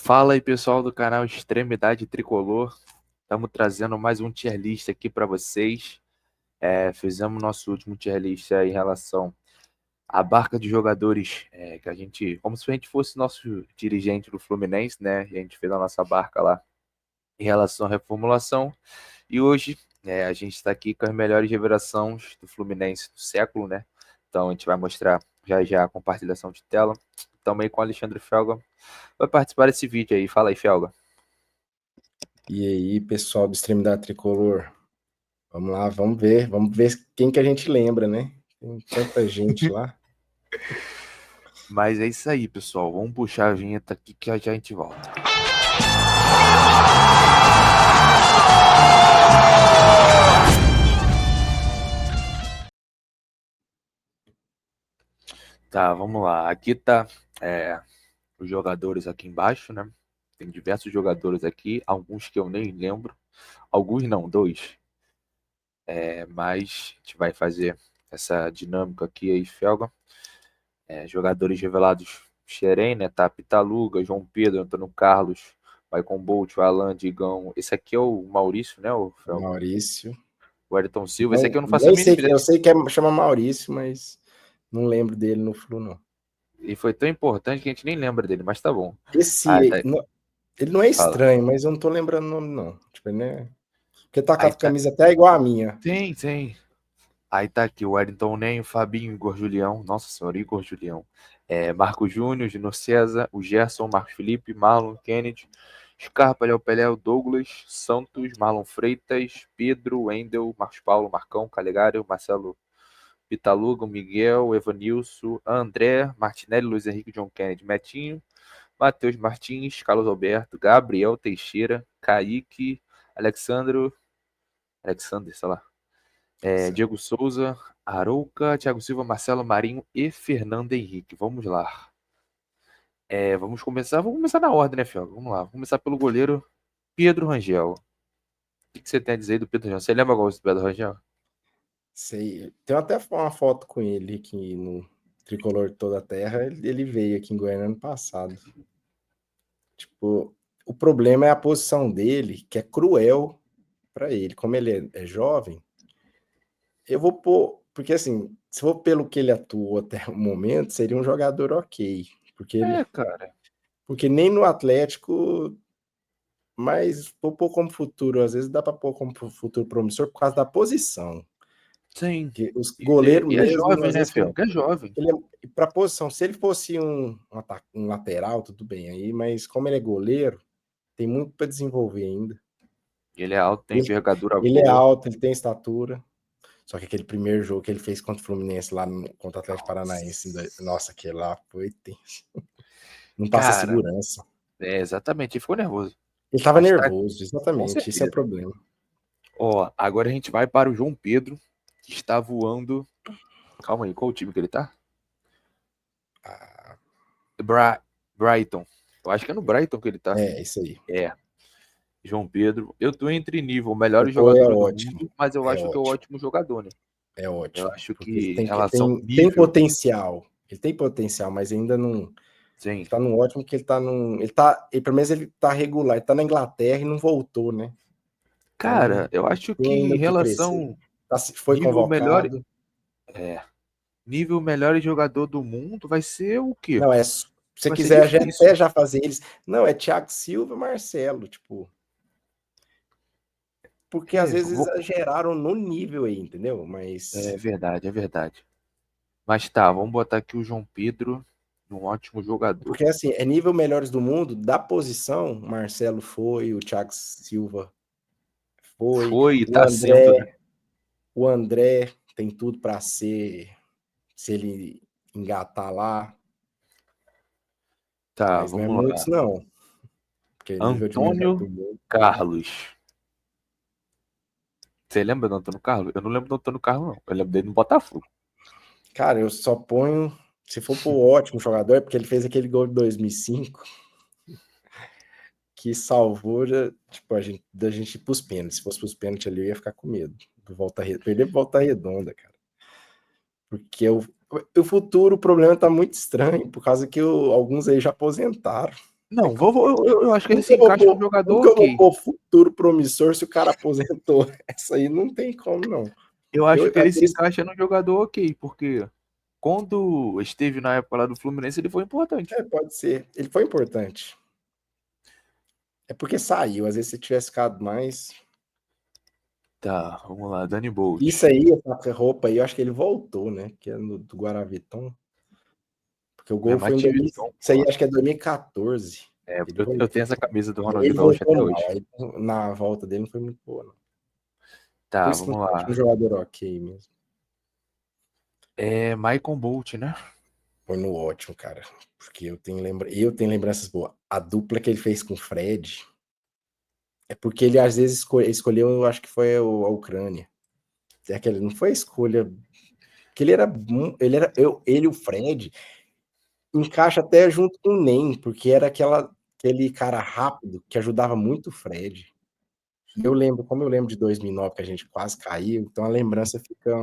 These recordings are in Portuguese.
Fala aí, pessoal do canal Extremidade Tricolor. Estamos trazendo mais um tier list aqui para vocês. Fizemos nosso último tier list em relação à barca de jogadores que a gente, como se a gente fosse nosso dirigente do Fluminense, né? A gente fez a nossa barca lá em relação à reformulação. E hoje a gente está aqui com as melhores revelações do Fluminense do século, né? Então a gente vai mostrar já já a compartilhação de tela. Também com o Alexandre Felga. Vai participar desse vídeo aí. Fala aí, Felga. E aí, pessoal do Extremidade Tricolor, vamos lá, vamos ver quem que a gente lembra, né? Tem tanta gente lá. Mas é isso aí, pessoal. Vamos puxar a vinheta aqui que já a gente volta. Tá, vamos lá. Aqui tá os jogadores aqui embaixo, né? Tem diversos jogadores aqui, alguns que eu nem lembro. Alguns não, dois. Mas a gente vai fazer essa dinâmica aqui aí, Felga. Jogadores revelados: Xerém, né? Tá, Pitaluga, João Pedro, Antônio Carlos, Maicon Bolt, Alan, Digão. Esse aqui é o Maurício, né, o Felga? Maurício. O Ayrton Silva. Esse aqui Não, eu não faço a nem mínima sei, ideia. eu sei que chama Maurício, mas não lembro dele no Flu, não. E foi tão importante que a gente nem lembra dele, mas tá bom. Ah, Esse, tá. ele não é Fala. estranho, mas eu não tô lembrando o nome, não. Tipo, né? Porque tá com Aí a tá. camisa até igual a minha. Tem. Aí tá aqui o Wellington Nem, o Fabinho, Igor Julião. Nossa senhora, Igor Julião. Marco Júnior, Junior César, o Gerson, Marcos Felipe, Marlon Kennedy, Scarpa, Léo Pelé, o Douglas, Santos, Marlon Freitas, Pedro, Wendel, Marcos Paulo, Marcão, Calegari, Marcelo Pitaluga, Miguel, Evanilson, André, Martinelli, Luiz Henrique, John Kennedy, Metinho, Matheus Martins, Carlos Alberto, Gabriel Teixeira, Kaique, Alexander, sei lá, Diego Souza, Arouca, Thiago Silva, Marcelo Marinho e Fernando Henrique. Vamos lá. Vamos começar na ordem, né, Fiel? Vamos lá. Vamos começar pelo goleiro Pedro Rangel. O que você tem a dizer aí do Pedro Rangel? Você lembra qual é o Pedro Rangel? Sei. Tem até uma foto com ele aqui no Tricolor de Toda a Terra. Ele veio aqui em Goiânia ano passado. Tipo, o problema é a posição dele, que é cruel para ele. Como ele é jovem, eu vou pôr. Porque assim, se for pelo que ele atuou até o momento, seria um jogador ok. Cara. Porque nem no Atlético, mas vou pôr como futuro. Às vezes dá para pôr como futuro promissor por causa da posição. Sim. Que os E, goleiros e é mesmo, jovem, às né, vezes, Fiel? Que é jovem. ele é para posição. Se ele fosse um lateral, tudo bem aí, mas como ele é goleiro, tem muito para desenvolver ainda. Ele é alto, tem Ele, envergadura ele é boa. alto, ele tem estatura. Só que aquele primeiro jogo que ele fez contra o Fluminense lá contra o Atlético Paranaense, nossa, aquele lá foi tenso. Não passa Cara, segurança. exatamente. Ele ficou nervoso. Ele estava Mas tá, nervoso, com exatamente. Esse é o certeza. problema. Ó, agora a gente vai para o João Pedro, que está voando. Calma aí, qual o time que ele tá? Ah, Brighton. Eu acho que é no Brighton que ele tá. isso aí. É, João Pedro. Eu tô entre nível O melhores Pô é jogadores do ótimo. mundo, mas eu É acho que é um ótimo. ótimo jogador, né? É Eu ótimo. acho Porque ele que em tem, relação ao tem nível, potencial. Ele tem potencial, mas ainda não. sim. Ele tá no ótimo que ele tá num. Pelo menos ele tá regular. Ele tá na Inglaterra e não voltou, né? Cara, Então, eu acho que tem ainda em o que crescer. relação Foi nível melhor, convocado. é, nível melhor jogador do mundo vai ser o quê? Não, se você Vai ser quiser difícil. até já fazer eles. Não, é Thiago Silva e Marcelo, tipo. Porque às vezes Vou, exageraram no nível aí, entendeu? Mas. é verdade. Mas tá, vamos botar aqui o João Pedro, um ótimo jogador. Porque assim, é nível melhores do mundo, da posição, Marcelo foi, o Thiago Silva foi, Foi e o tá sendo, né? André, o André tem tudo para ser, se ele engatar lá, Tá, mas não é vamos muitos lá. não, porque nível de melhor Antônio do mundo. Carlos. Você lembra do Antônio Carlos? Eu não lembro do Antônio Carlos, não. Eu lembro dele no Botafogo. Cara, eu só ponho, se for pro ótimo jogador, é porque ele fez aquele gol de 2005 que salvou, tipo, da gente ir pros pênaltis. Se fosse pros pênaltis ali, eu ia ficar com medo. Perder pra volta redonda, cara. Porque o futuro, o problema tá muito estranho, por causa que alguns aí já aposentaram. Não, eu acho que ele Como que se eu vou encaixa no pôr, jogador como que eu vou ok. pôr futuro promissor se o cara aposentou? Essa aí não tem como, não. Eu acho Eu, que ele se encaixa no jogador ok, porque quando esteve na época lá do Fluminense, ele foi importante. pode ser. Ele foi importante. É porque saiu. Às vezes, se tivesse ficado mais. Tá, vamos lá, Dani Bolt. Isso aí, essa roupa aí, eu acho que ele voltou, né? Que é do Guaraviton. Porque o É gol foi em 2000. Mativiton, Isso aí pô. acho que é 2014. É, Ele porque eu tenho voltou. essa camisa do Ele Ronaldinho Gaúcho voltou até mal. hoje. Aí, na volta dele não foi muito boa, não. Por Tá, isso que vamos não foi um lá. jogador ok mesmo. É Maicon Bolt, né? Foi no ótimo, cara. Porque eu tenho lembranças boas. A dupla que ele fez com o Fred. É porque ele às vezes escolheu, eu acho que foi a Ucrânia. É aquele, não foi a escolha. Que ele e o Fred encaixa até junto com o Nem, porque era aquele cara rápido que ajudava muito o Fred. Como eu lembro de 2009 que a gente quase caiu, então a lembrança fica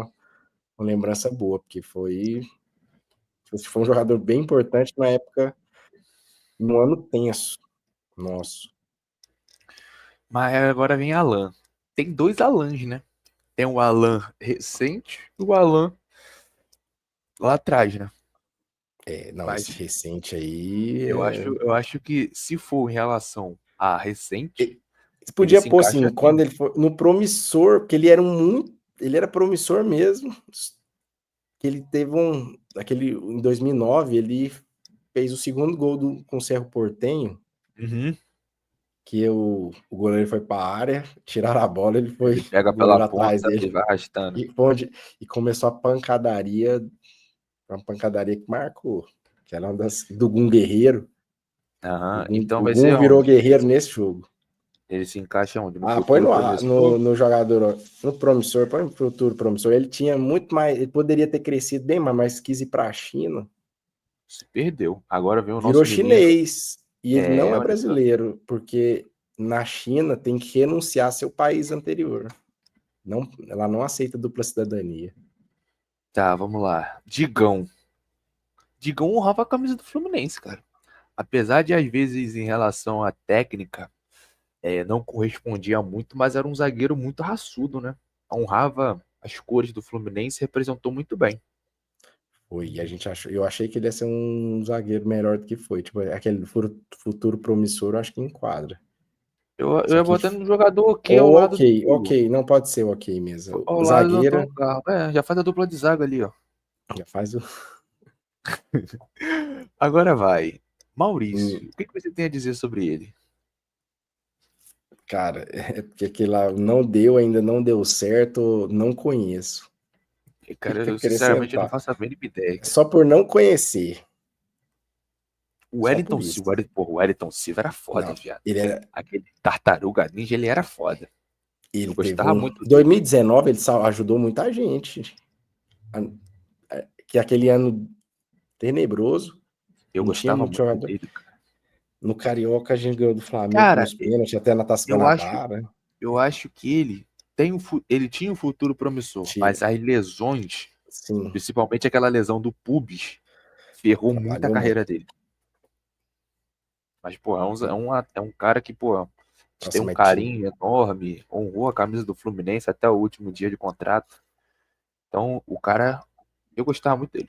uma lembrança boa, porque foi um jogador bem importante na época, num ano tenso nosso. Mas agora vem Alan. Tem dois Alans, né? Tem o Alan recente e o Alan lá atrás, né? Não, esse Mas recente aí. eu acho que se for em relação a recente, Você ele podia se pôr encaixa assim, aqui, quando né? ele foi no promissor, porque ele era promissor mesmo, que ele teve em 2009, ele fez o segundo gol com o Cerro Porteño, Uhum. que o goleiro foi para a área, tiraram a bola, Ele o pega pela goleiro atrás ponta e dele, vai arrastando. e começou a pancadaria, uma pancadaria que marcou, que era uma do Gum Guerreiro. Aham. Então O vai Gum ser virou onde? guerreiro nesse jogo. Ele se encaixa onde? No Põe futuro no, promissor? no jogador, no promissor, põe no futuro promissor. Ele tinha muito mais, ele poderia ter crescido bem mais, mas quis ir para a China. Se perdeu. Agora vem o Virou nosso menino. chinês. E ele não é Olha só. brasileiro, porque na China tem que renunciar ao seu país anterior. Não, ela não aceita dupla cidadania. Tá, vamos lá. Digão. Digão honrava a camisa do Fluminense, cara. Apesar de, às vezes, em relação à técnica, não correspondia muito, mas era um zagueiro muito raçudo, né? Honrava as cores do Fluminense e representou muito bem. Foi, eu achei que ele ia ser um zagueiro melhor do que foi. Tipo, aquele futuro promissor, eu acho que enquadra. Eu Só ia que botando um jogador ok ao ou lado ok, do, ok, não pode ser ok mesmo. ao O lado do zagueiro Antônio Carlos. Já faz a dupla de zaga ali, ó. já faz o. Agora vai. Maurício, o que você tem a dizer sobre ele? Cara, é porque aquele lá ainda não deu certo, não conheço. O que Cara, que eu sinceramente não acrescentar? faço a mínima ideia, cara. Só por não conhecer, O só por Wellington isso. Silva, porra, o Wellington Silva era foda, Não, viado. ele Aquele tartaruga ninja, ele era foda. Eu ele teve gostava um. muito dele. 2019 ele ajudou muita gente. Que aquele ano tenebroso, Eu não tinha gostava muito muito jogador. dele, cara. No Carioca a gente ganhou do Flamengo Cara, nos pênaltis, até na Taça eu acho, Guanabara. eu acho que ele tinha um futuro promissor, Tinha, mas as lesões, sim, principalmente aquela lesão do pubis, ferrou muito a atrapalhou carreira muito. dele. Mas, pô, é um cara que, pô, a gente tem Nossa, um mas carinho enorme, honrou a camisa do Fluminense até o último dia de contrato. Então, o cara, eu gostava muito dele.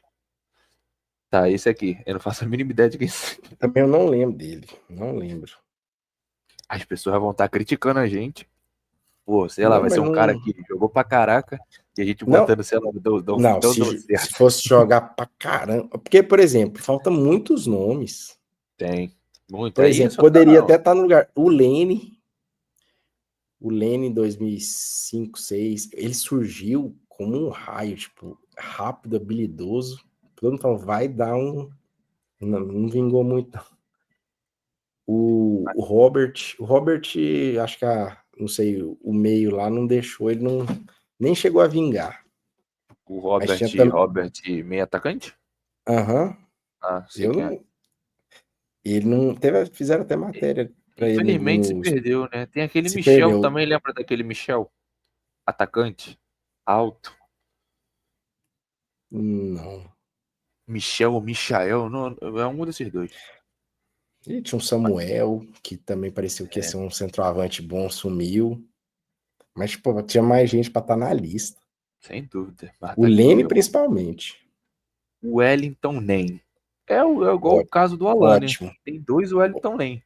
Tá, esse aqui, eu não faço a mínima ideia de quem seja. também eu não lembro dele. Não lembro. As pessoas vão estar criticando a gente. Pô, sei lá, Não, vai mas ser um cara não. que jogou pra caraca e a gente Não, botando, sei lá, não, não deu se certo. fosse jogar pra caramba. Porque, por exemplo, falta muitos nomes. Tem. Muito. Por Aí exemplo, só tá. poderia até estar no lugar. O Lene em 2005, 2006, ele surgiu como um raio, tipo, rápido, habilidoso. Todo mundo falou, vai dar um. Não, não vingou muito. Não. O Robert, acho que não sei, o meio lá não deixou, ele não nem chegou a vingar. O Mas Robert, tinha também. Robert, meio atacante? Aham. Ah, sei Eu quem é. não. Ele não teve, fizeram até matéria para ele Infelizmente se perdeu, né? Tem aquele se Michel perdeu. também, lembra daquele Michel? Atacante? Alto. Não. Michel ou Michael? Não, é um desses dois. E tinha um Samuel, que também parecia que ia ser um centroavante bom, sumiu. Mas, tipo, tinha mais gente pra estar na lista. Sem dúvida. Mas O tá aqui, Lene, ó. principalmente. O Wellington Nem. É igual o Ó- caso do Alan, né? Ótimo. Tem dois Wellington Nem.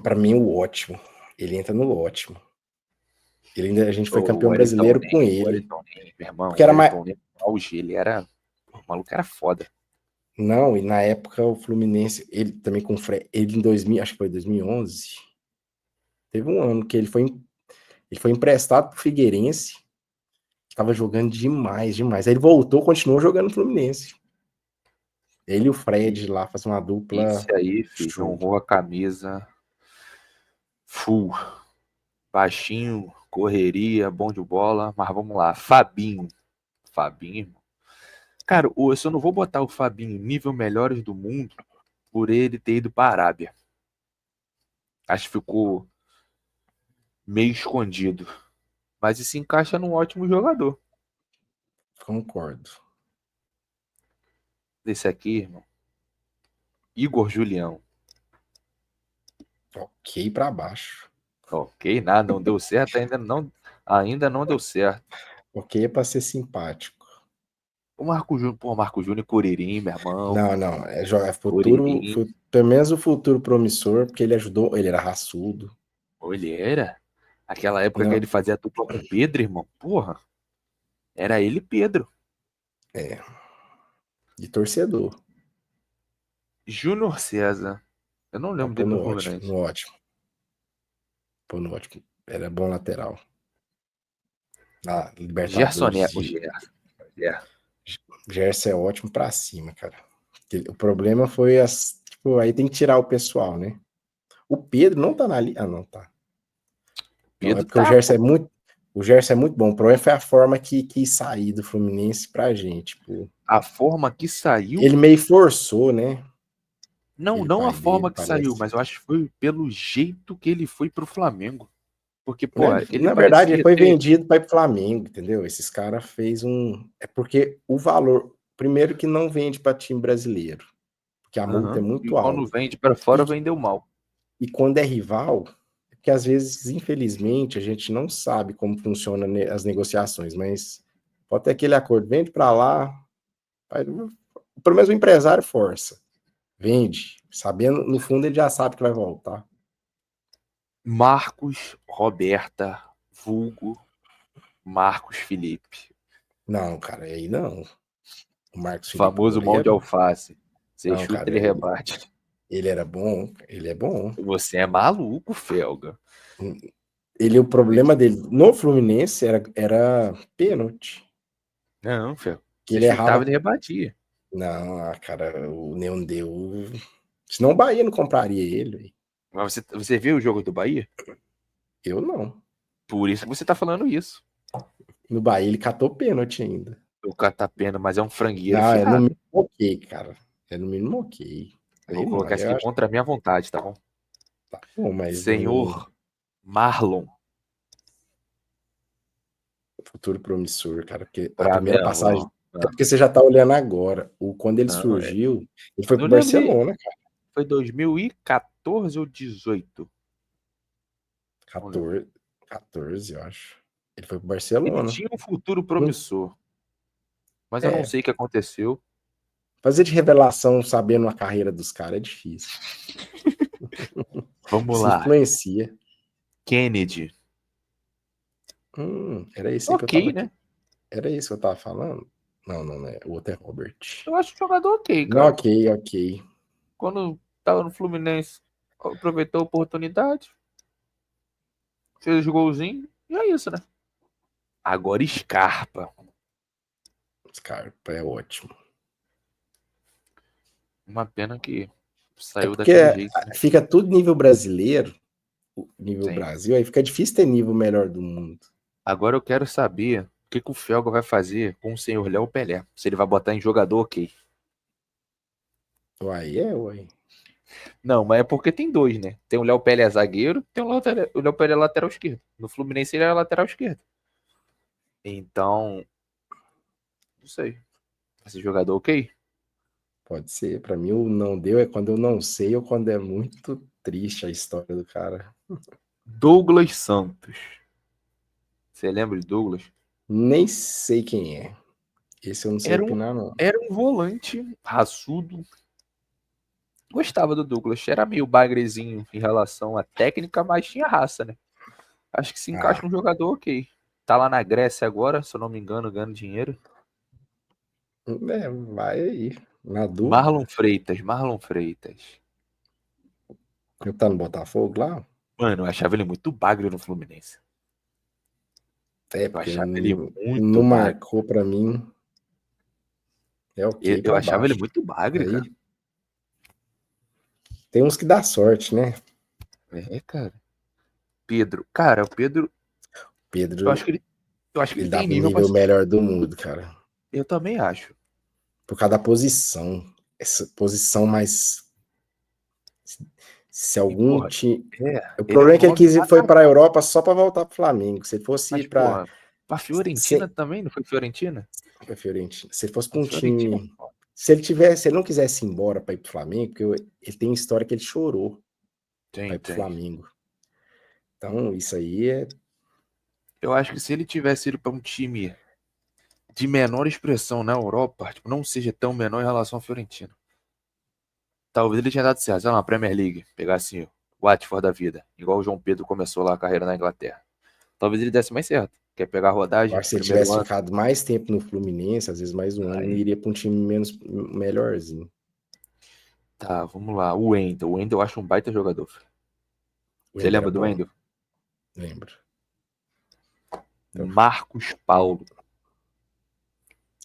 Pra mim, o ótimo. Ele entra no ótimo. A gente foi O campeão Wellington brasileiro com Nem, o ele. Wellington Nem, meu irmão, Porque o era mais. Wellington Nem, no auge, ele era. O maluco era foda. Não, e na época o Fluminense, ele também com o Fred, ele em 2000, acho que foi 2011, teve um ano que ele foi emprestado pro Figueirense, tava jogando demais, demais. Aí ele voltou, continuou jogando no Fluminense. Ele e o E Fred lá fazem uma esse dupla aí, filho, show. honrou a camisa full. Baixinho, correria, bom de bola. Mas vamos lá. Fabinho. Fabinho, irmão. Cara, eu só não vou botar o Fabinho em nível melhores do mundo por ele ter ido para a Arábia. Acho que ficou meio escondido. Mas isso se encaixa num ótimo jogador. Concordo. Desse aqui, irmão. Igor Julião. Ok pra baixo. Ok, nada, não deu certo, ainda não deu certo. Ok é pra ser simpático. O Marco Júnior, pô, Marco Júnior e Curirim, meu irmão. Não, não, é jogar futuro, Curirim, pelo menos o futuro promissor, porque ele ajudou, ele era raçudo. pô, ele era. Aquela época que Não, ele fazia dupla com o Pedro, irmão. Porra, era ele e Pedro. é, de torcedor. Júnior César. Eu não Não, lembro pô, dele no no ótimo, Fluminense. no ótimo. Pô, no ótimo. Era bom lateral. Na Gerson, Libertadores o de Gerson. Gerson. Gerson é ótimo pra cima, cara. O problema foi tipo, aí tem que tirar o pessoal, né? O Pedro não tá na Ah, não tá. Não, é Pedro porque o tá, Gerson pô. é muito. O Gerson é muito bom. O problema foi a forma que quis sair do Fluminense pra gente. Tipo, A forma que saiu. ele meio forçou, né? Não, Aquele não a pai dele, forma que saiu, parece. mas eu acho que foi pelo jeito que ele foi pro Flamengo. Porque, pô, Né? ele Na verdade, ele parecia foi ter. vendido para ir pro Flamengo, entendeu? Esses caras fez um. É porque o valor. Primeiro que não vende para time brasileiro, porque a multa é Aham. E muito quando alta. vende pra fora, E, vendeu mal. e quando é rival, é porque às vezes, infelizmente, a gente não sabe como funciona as negociações, mas pode ter aquele acordo, vende para lá, pelo menos o empresário força, vende, sabendo, no fundo ele já sabe que vai voltar. Marcos Roberta, vulgo Marcos Felipe. Não, cara, aí não. O Marcos Felipe Famoso mão Correia, de alface. Você não, chuta, cara, ele rebate. ele era bom, ele é bom. Você é maluco, Felga. Ele, o problema dele no Fluminense era pênalti. Não, Felga. Que Você ele chutava, errava. ele rebatia. Não, cara, o Neon deu. Senão o Bahia não compraria ele. Mas você viu o jogo do Bahia? Eu não. Por isso que você tá falando isso. No Bahia ele catou pênalti ainda. O Catapena, mas é um frangueiro Não, é no fiado. mínimo ok, cara. É no mínimo ok. Eu Aí vou não, colocar aí isso eu aqui acho que contra a minha vontade, tá bom? tá bom, mas no Senhor Marlon. futuro promissor, cara, porque a Pra primeira minha passagem. avó. É porque você já tá olhando agora. Quando ele Não, surgiu, ele foi eu pro lembro de. Barcelona, cara. Foi 2014 ou 18? Não lembro. 14, 14, eu acho. Ele foi pro Ele Barcelona. tinha um futuro Não- promissor, mas eu não É, sei o que aconteceu. fazer de revelação sabendo a carreira dos caras é difícil. Vamos Isso lá. influencia. Kennedy. Era esse aí que eu tava Ok, né? aqui. Era isso que eu tava falando? Não, não, né? O outro é Robert. Eu acho o jogador ok, Não, cara. ok, ok. Quando tava no Fluminense, aproveitou a oportunidade, fez o golzinho, e é isso, né? Agora Scarpa. Scarpa é ótimo. Uma pena que É saiu porque daquele jeito, né? fica tudo nível brasileiro, nível Sim. Brasil, aí fica difícil ter nível melhor do mundo. Agora eu quero saber o que o Felga vai fazer com o senhor Léo Pelé. Se ele vai botar em jogador, ok. Uai, uai. Não, mas é porque tem dois, né? Tem o Léo Pelé zagueiro, tem o Léo Pelé lateral esquerdo. No Fluminense ele era lateral esquerdo. Então, não sei. Esse jogador ok? Pode ser. Pra mim, o não deu é quando eu não sei ou quando é muito triste a história do cara. Douglas Santos. Você lembra de Douglas? Nem sei quem é. Esse eu não sei Era um, opinar, não. era um volante raçudo. Gostava do Douglas. Era meio bagrezinho em relação à técnica, mas tinha raça, né? Acho que se encaixa Ah, um jogador ok. Tá lá na Grécia agora, se eu não me engano, ganhando dinheiro. vai aí. Na dúvida. Marlon Freitas, Marlon Freitas. Eu tá no Botafogo lá? Mano, eu achava ele muito bagre no Fluminense. É, Eu porque achava ele muito não bagre. marcou pra mim. É Eu, ok eu pra achava ele baixo. muito bagre, cara. Aí tem uns que dá sorte, né? É, cara. Pedro. Cara, o Pedro, eu acho Pedro, que ele, eu acho que ele ele tem dava o nível pra nível ser. melhor do mundo, cara. Eu também acho. Por causa da posição. Essa posição mais. Se E, algum porra, time. O ele é problema um é que ele nove foi para a matador. Europa só para voltar para o Flamengo. Se ele fosse Mas, para. porra, pra Fiorentina também, não foi Fiorentina? Fiorentina. Se ele fosse A para um Fiorentina, time. pô. Se ele não quisesse ir embora para ir para o Flamengo, porque ele tem história que ele chorou para Tem, ir para o tem. Flamengo. Então, isso aí é. Eu acho que se ele tivesse ido pra um time de menor expressão na Europa, tipo, não seja tão menor em relação à Fiorentina. Talvez ele tenha dado certo, sei lá, na Premier League, pegasse o Watford da vida, igual o João Pedro começou lá a carreira na Inglaterra. Talvez ele desse mais certo. Quer pegar a Eu rodagem, acho que se ele primeiro tivesse ano, ficado mais tempo no Fluminense, às vezes mais um ano, aí iria para um time menos melhorzinho. tá, vamos lá. O Wendel. O Wendel eu acho um baita jogador. O Você Ender era lembra do bom, Wendel? lembro. Então, Marcos Paulo.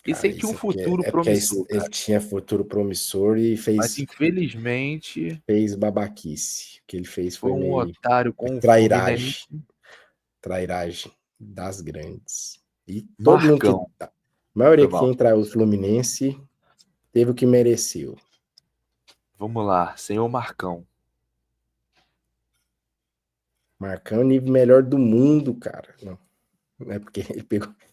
Esse cara, aí tinha um isso futuro é porque promissor, ele cara. tinha futuro promissor e Mas infelizmente fez babaquice. O que ele fez foi foi um meio otário foi com o trairagem, Fluminense. trairagem das grandes. E todo mundo que, Marcão. a maioria Foi que mal. quem traiu o Fluminense teve o que mereceu. Vamos lá, senhor Marcão. Marcão é o nível melhor do mundo, cara. Não é porque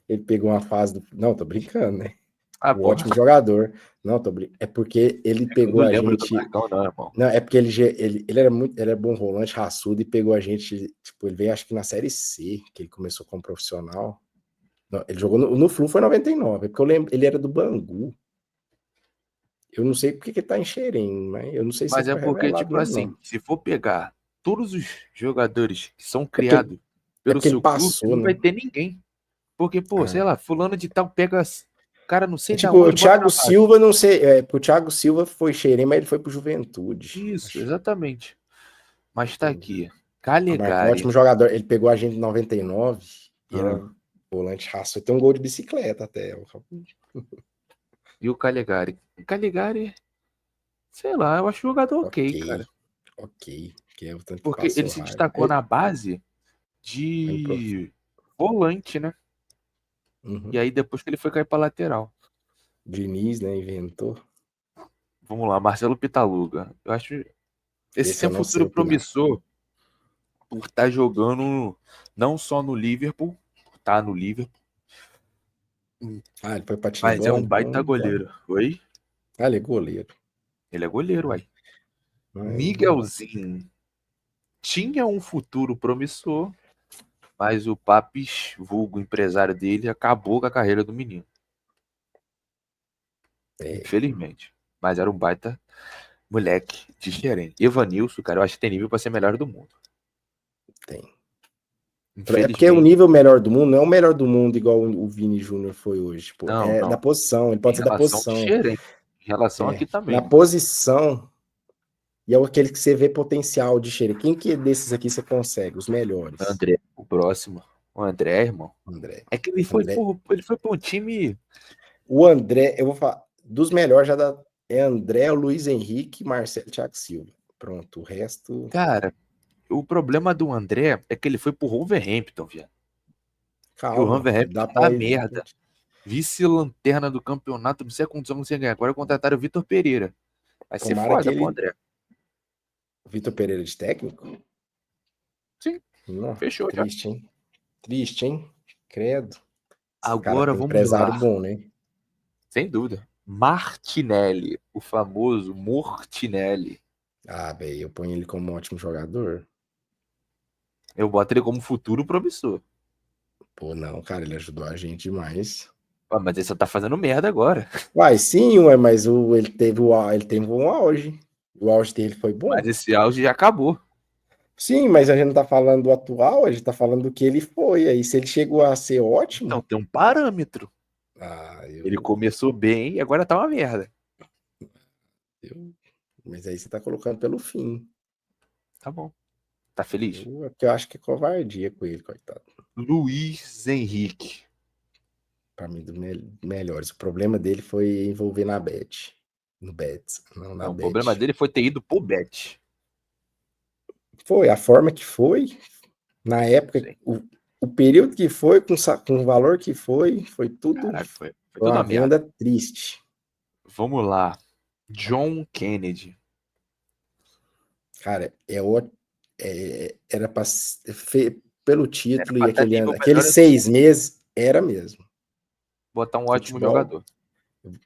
ele pegou uma fase do. Não, tô brincando, né? Ah, Um porra. ótimo jogador. Não, tô brincando. É porque ele Eu pegou não a lembro do gente. Marcão, não, irmão. Não, é porque ele era muito, ele era bom volante, raçudo e pegou a gente, tipo, ele veio acho que na Série C, que ele começou como profissional. Não, ele jogou no Flu foi 99, porque eu lembro, ele era do Bangu. Eu não sei porque que ele tá em Xerém, mas eu não sei se Mas ele é foi porque, revelado tipo mesmo, não. assim, se for pegar todos os jogadores que são É porque, criados é pelo porque ele seu clube, passou, não vai né? ter ninguém. Porque, pô, sei Ah. lá, fulano de tal pega cara não É sei da tipo, o onde, bota Thiago na base. Silva, não sei, porque o Thiago Silva foi Xerém, mas ele foi pro Juventude. Isso, Acho. exatamente. Mas tá Entendi. aqui. O Marcão é um Calegari. ótimo jogador, ele pegou a gente em 99 e era Ah, volante raçudo, tem um gol de bicicleta até. e o Calegari. O Calegari, sei lá, eu acho jogador ok, Ok, cara. ok. Que é o tanto que Porque ele passou se raiva. destacou na base Aí, de volante, né? E uhum. aí depois que ele foi cair pra lateral. Diniz, né, inventou. Vamos lá, Marcelo Pitaluga. Eu acho esse Esse tem eu um não sei futuro opinar. promissor por estar jogando não só no Liverpool, tá no Liverpool, Ah, ele foi pra time mas é bom, um baita então vale. goleiro. Oi? Ah, ele é goleiro. Ele é goleiro, Ah, uai. mas Miguelzinho tinha um futuro promissor, mas o Papis, vulgo empresário dele, acabou com a carreira do menino. é, Infelizmente. Mas era um baita moleque diferente. Evanilson, cara, eu acho que tem nível pra ser melhor do mundo. tem. É porque o Infelizmente. nível melhor do mundo não é o melhor do mundo igual o Vini Júnior foi hoje. Tipo, Não, é da não. posição, ele Em pode ser da relação ao posição. Xerém. Em relação É, aqui também, na né? posição, e é aquele que você vê potencial de xerer. Quem que desses aqui você consegue? Os melhores. André, o próximo. O André, irmão. André. É que André. ele foi por um time. O André, eu vou falar, dos melhores já dá, é André, Luiz Henrique, Marcelo, Thiago Silva. Pronto, o resto, Cara, o problema do André é que ele foi pro Wolverhampton, viado. E o calma, Wolverhampton dá pra tá ir. merda. Vice-lanterna do campeonato, não sei quantos anos sem ganhar. Agora contrataram o Vitor Pereira. Vai ser Tomara que foda pro ele. André. Vitor Pereira de técnico? Sim, Não, fechou já. triste, hein? Triste, hein? Credo. Esse cara Agora tem vamos empresário lá. bom, né? Sem dúvida. Martinelli, o famoso Mortinelli. Ah, velho, eu ponho ele como um ótimo jogador. Eu boto ele como futuro promissor. Pô, não, cara, ele ajudou a gente demais. Ah, mas ele só tá fazendo merda agora. Uai, sim, ué, mas ele teve um auge. O auge dele foi bom. Mas esse auge já acabou. Sim, mas a gente não tá falando do atual, a gente tá falando do que ele foi. Aí, se ele chegou a ser ótimo, Então tem um parâmetro. ah, Ele começou bem e agora tá uma merda. eu- mas aí você tá colocando pelo fim. Tá bom. Tá feliz? É porque eu acho que é covardia com ele, coitado. Luiz Henrique. Pra mim, dos melhores. O problema dele foi envolver na Bet. No Betis, não na Não, o problema Bet. dele foi ter ido pro Bet. Foi a forma que foi, na época, Sim. o período que foi, com o valor que foi tudo Caraca, foi tudo uma uma merda. venda triste. Vamos lá. John Kennedy. Cara, era para pelo Era título e pra estar aquele nível ano, melhor aqueles assim. 6 meses, era mesmo. Botar um ótimo Futebol, jogador.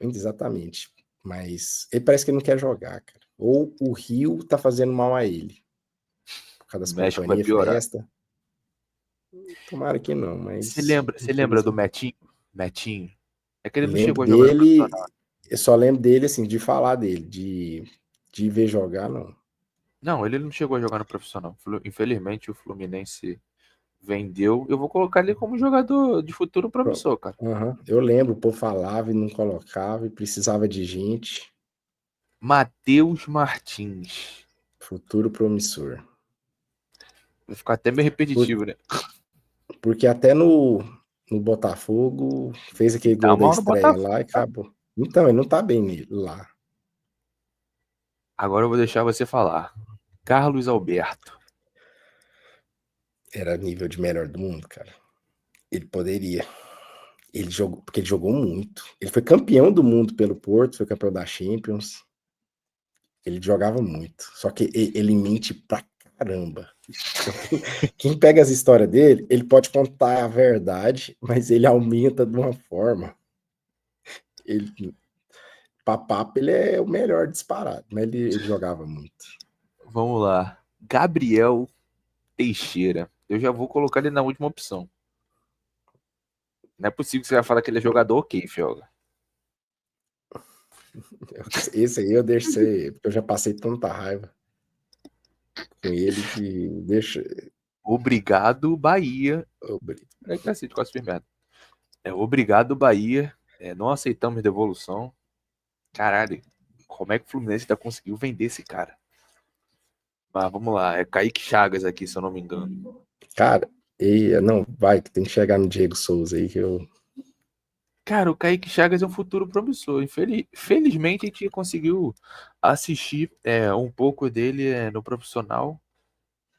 exatamente. Mas ele parece que ele não quer jogar, cara. Ou o Rio tá fazendo mal a ele, por causa O das México vai companhias, piorar. festa. Tomara que não, Você mas lembra, você lembra do infelizmente. Metinho? Metinho. É que ele não Lembro chegou a jogar no dele, profissional. eu só lembro dele assim, de falar dele, de ver jogar, não. Não, ele não chegou a jogar no profissional. Infelizmente o Fluminense vendeu. Eu vou colocar ele como jogador de futuro promissor, cara. Aham. Eu lembro, o povo falava e não colocava, e precisava de gente. Matheus Martins. Futuro promissor. Vai ficar até meio Por- repetitivo, né? porque até no Botafogo fez E aquele tá gol da mal no estreia Botafogo, lá e tá? acabou. Então, ele não tá bem lá. Agora eu vou deixar você falar. Carlos Alberto. Era nível de melhor do mundo, cara. Ele poderia. Ele jogou, porque ele jogou muito. Ele foi campeão do mundo pelo Porto, foi campeão da Champions. Ele jogava muito. Só que ele mente pra caramba. Então, quem pega as histórias dele, ele pode contar a verdade, mas ele aumenta de uma forma. Ele, papapo, ele é o melhor disparado, mas ele jogava muito. Vamos lá. Gabriel Teixeira. Eu já vou colocar ele na última opção. Não é possível que você vai falar que ele é jogador ok, Fioga. Esse aí eu deixo ser, porque eu já passei tanta raiva com ele que deixa. Obrigado, Bahia. É cacete, quase fiz merda. Obrigado, Bahia. Não aceitamos devolução. Caralho, como é que o Fluminense ainda conseguiu vender esse cara? Mas vamos lá, é Kaique Chagas aqui, se eu não me engano. Cara, não, vai, que tem que chegar no Diego Souza aí que eu. Cara, o Kaique Chagas é um futuro promissor. Felizmente a gente conseguiu assistir um pouco dele no profissional.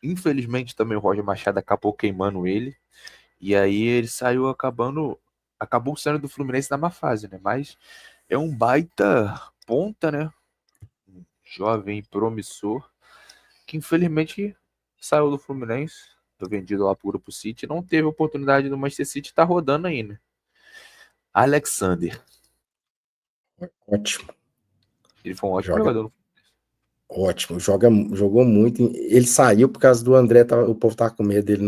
Infelizmente também o Roger Machado acabou queimando ele. E aí ele acabou saindo do Fluminense na má fase, né? Mas é um baita ponta, né? Um jovem promissor que infelizmente saiu do Fluminense, foi vendido lá pro Grupo City, não teve oportunidade do Manchester City, tá rodando ainda. Alexander, Ótimo, ele foi um ótimo joga jogador. ótimo, jogou muito. Ele saiu por causa do André, o povo tava com medo dele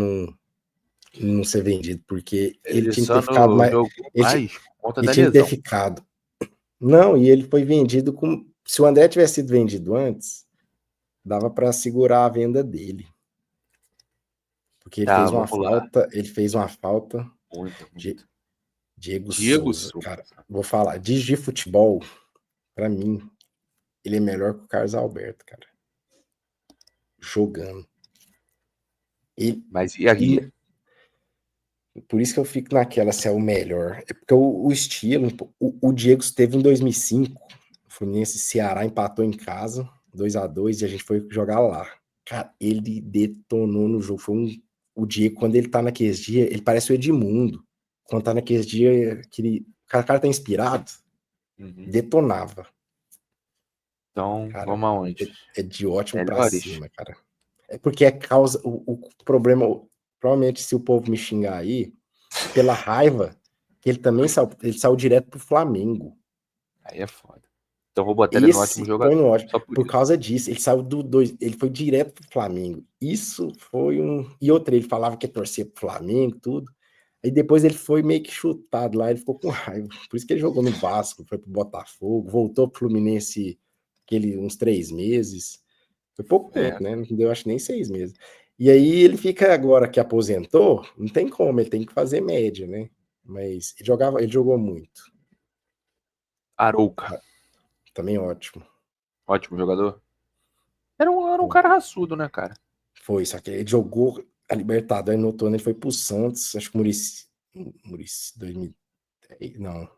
não ser vendido, porque ele Ele tinha que só ter ficado não mais. jogou Ele, mais por conta ele da tinha que ter lesão. ficado. Não, e ele foi vendido com. Se o André tivesse sido vendido antes, dava para segurar a venda dele. Porque Tá, vamos lá. ele fez uma falta. Muito, De muito. Diego Diego Souza, Souza. cara, vou falar, de futebol, para mim, ele é melhor que o Carlos Alberto, cara. Jogando. Ele, Mas e aí? e por isso que eu fico naquela se é o melhor. É porque o estilo, o Diego esteve em 2005, o Fluminense e Ceará empatou em casa, 2-2 e a gente foi jogar lá. Cara, ele detonou no jogo. O Diego, quando ele tá naqueles dias, ele parece o Edmundo. Quando tá naqueles dias que o cara tá inspirado, Uhum. detonava. Então, Cara, vamos aonde? é de ótimo pra Melhores. cima, cara. É porque é causa. O problema, provavelmente, se o povo me xingar aí, é pela raiva que ele também saiu, ele saiu direto pro Flamengo. Aí é foda. Então vou botar ele no ótimo Esse foi jogador. no ótimo. Só por Por isso. causa disso, ele saiu do 2, ele foi direto pro Flamengo. Isso foi um. E outra, ele falava que ia torcer pro Flamengo, tudo. Aí depois ele foi meio que chutado lá, ele ficou com raiva. Por isso que ele jogou no Vasco, foi pro Botafogo, voltou pro Fluminense uns 3 meses. Foi pouco É, tempo, né? Não deu, acho, nem 6 meses. E aí ele fica agora que aposentou, não tem como, ele tem que fazer média, né? Mas ele jogou muito. Arouca. Também ótimo. Ótimo jogador. Era um cara raçudo, né, cara? Foi, só que ele jogou a Libertadores no outono, ele foi pro Santos, acho que Muricy 2010, não.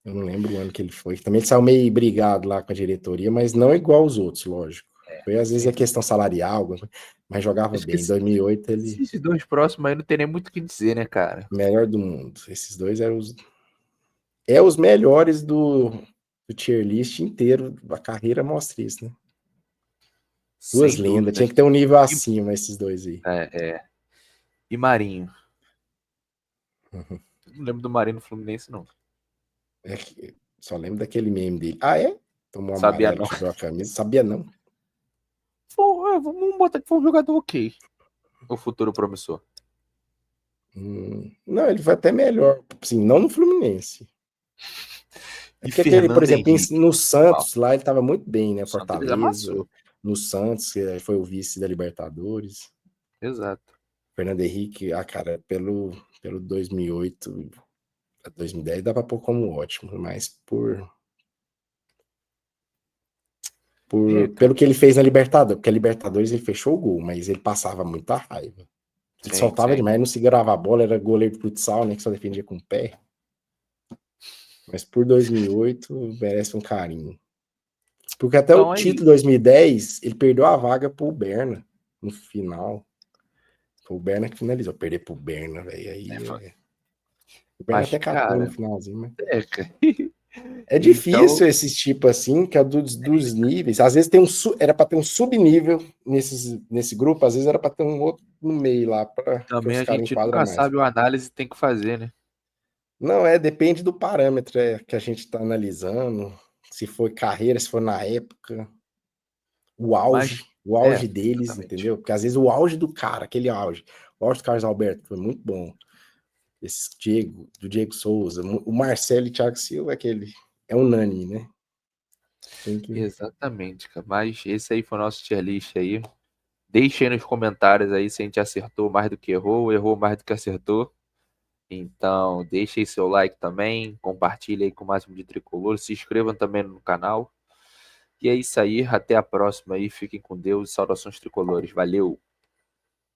Eu não lembro o ano que ele foi. Também ele saiu meio brigado lá com a diretoria, mas não igual os outros, lógico. Foi às vezes Sim. a questão salarial, mas jogava Acho que bem. Em 2008 ele esses dois próximos aí não tem nem muito o que dizer, né, cara? melhor do mundo. Esses dois eram os melhores do tier list inteiro. A carreira mostra isso, né? Duas Sem lendas. Tinha dúvidas. que ter um nível E, acima esses dois aí. e Marinho. Uhum. Não lembro do Marinho no Fluminense, não. Só lembro daquele meme dele. Ah, é? Tomou Sabia amarelo, não. tirou a camisa. Sabia não. Vamos botar que foi um jogador ok. O futuro promissor. Não, ele foi até melhor. Assim, não no Fluminense. É E porque aquele, por Fernando exemplo, Henrique. no Santos, lá ele estava muito bem, né? O Santos ele Fortaleza, amassou. no Santos, que foi o vice da Libertadores. Exato. Fernando Henrique, cara, pelo 2008 a 2010 dá pra pôr como ótimo, mas É, pelo cara. que ele fez na Libertadores, porque a Libertadores ele fechou o gol, mas ele passava muita raiva. Ele Sim, soltava sim. demais, não segurava a bola, era goleiro de futsal, né, que só defendia com o pé. Mas por 2008 merece um carinho. Porque até o Então é título de isso. 2010, ele perdeu a vaga pro Berna no final. Foi o Berna que finalizou. Perder pro Berna, velho. É, O Berna mas, até catou no cara, finalzinho, mas. cara. É Então, difícil esses tipo assim, que é dos níveis. Às vezes tem era para ter um subnível nesse grupo, às vezes era para ter um outro no meio lá, para que também os a caras gente enquadram nunca mais. sabe o análise que tem que fazer, né? Não, depende do parâmetro que a gente está analisando. Se foi carreira, se foi na época, Mas, o auge deles, exatamente. entendeu? Porque às vezes o auge do cara, aquele auge, o auge do Carlos Alberto foi muito bom. Esse do Diego Souza, o Marcelo e o Thiago Silva, aquele é unânime, né? Tem que. Exatamente, cara. Mas esse aí foi o nosso tier list aí. Deixe aí nos comentários aí se a gente acertou mais do que errou, ou errou mais do que acertou. Então, deixe aí seu like também, compartilhe aí com o máximo de tricolor, se inscrevam também no canal. E é isso aí, até a próxima aí, fiquem com Deus e saudações tricolores. Valeu!